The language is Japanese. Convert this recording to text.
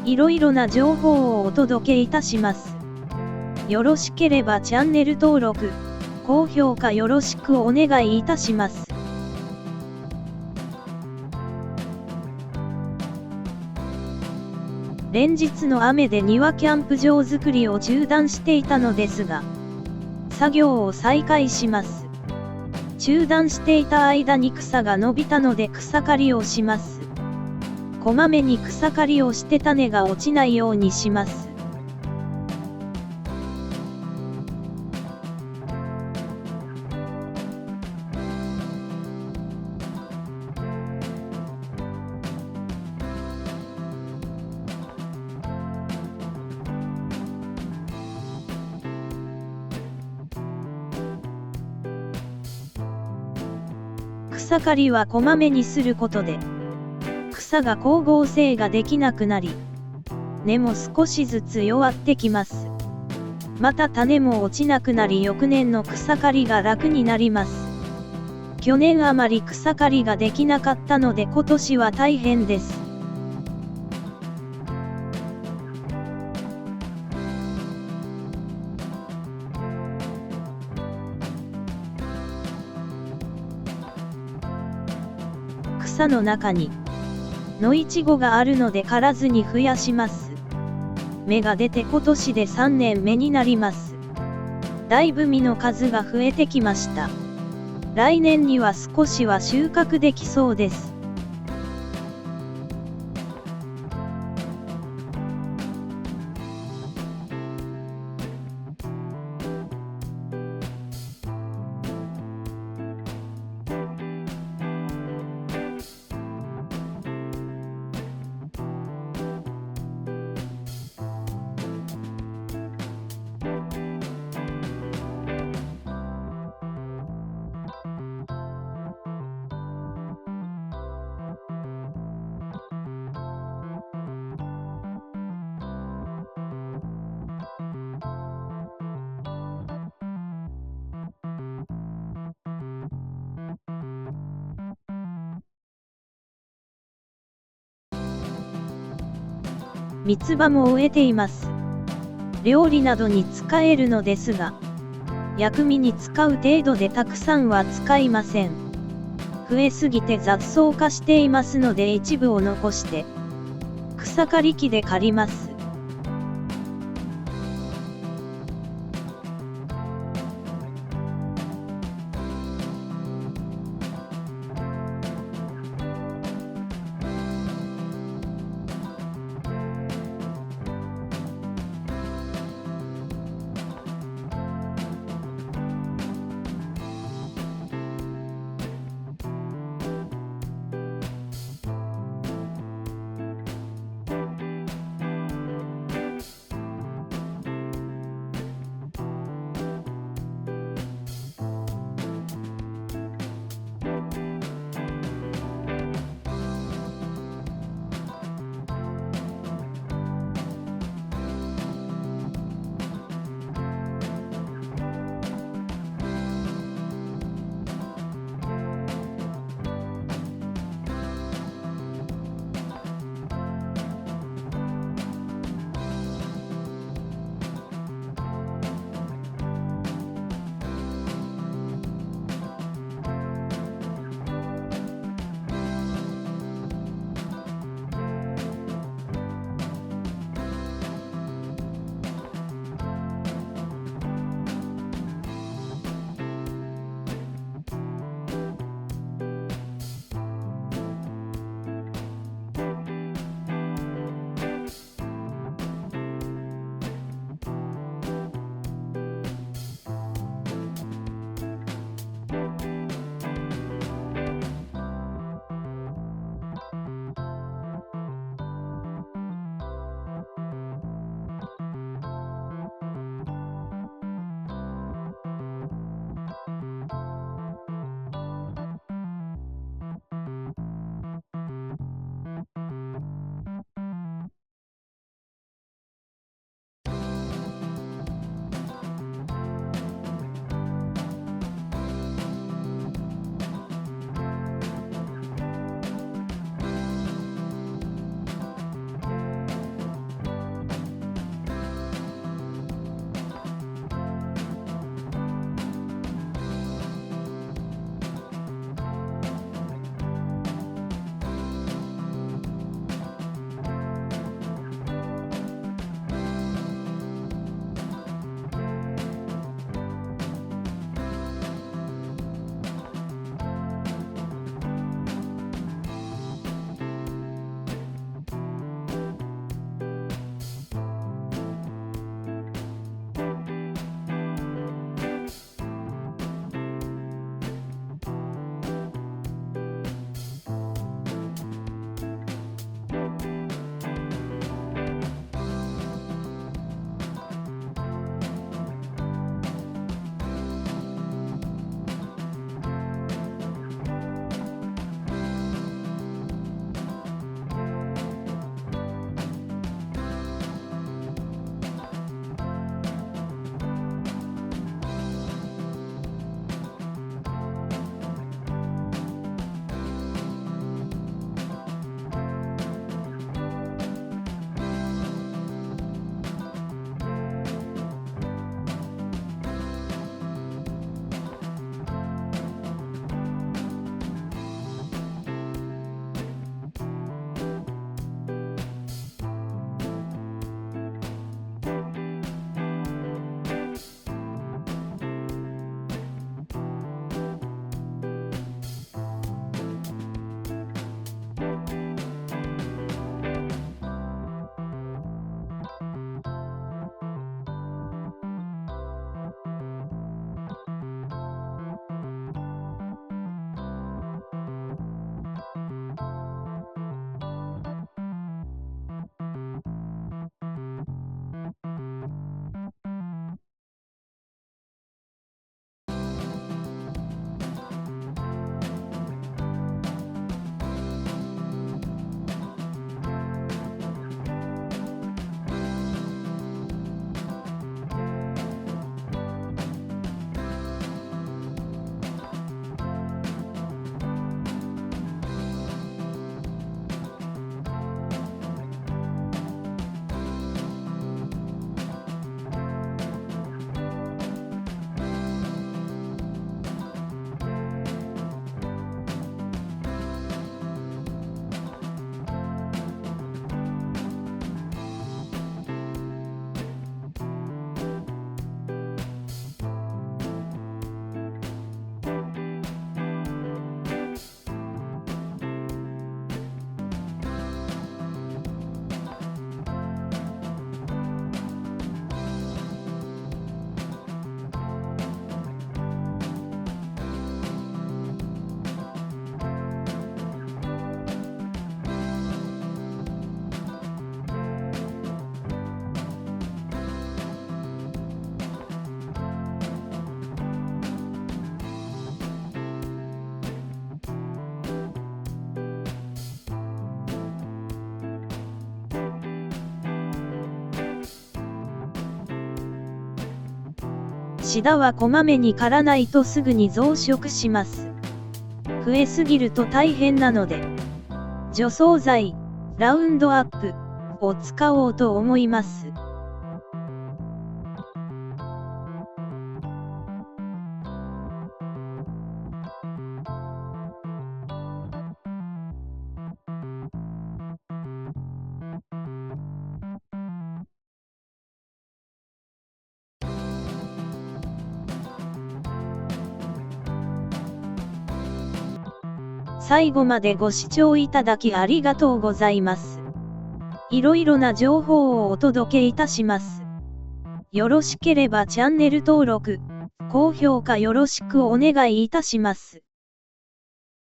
いろいろな情報をお届けいたします。よろしければチャンネル登録、高評価よろしくお願いいたします。連日の雨で庭キャンプ場作りを中断していたのですが、作業を再開します。中断していた間に草が伸びたので草刈りをします。こまめに草刈りをして種が落ちないようにします。草刈りはこまめにすることで、草が光合成ができなくなり、根も少しずつ弱ってきます。また種も落ちなくなり翌年の草刈りが楽になります。去年あまり草刈りができなかったので今年は大変です。草の中に野いちごがあるので刈らずに増やします。芽が出て今年で3年目になります。だいぶ実の数が増えてきました。来年には少しは収穫できそうです。三つ葉も終えています。料理などに使えるのですが、薬味に使う程度でたくさんは使いません。増えすぎて雑草化していますので一部を残して、草刈り機で刈ります。シダはこまめに刈らないとすぐに増殖します。増えすぎると大変なので、除草剤、ラウンドアップを使おうと思います。最後までご視聴いただきありがとうございます。いろいろな情報をお届けいたします。よろしければチャンネル登録、高評価よろしくお願いいたします。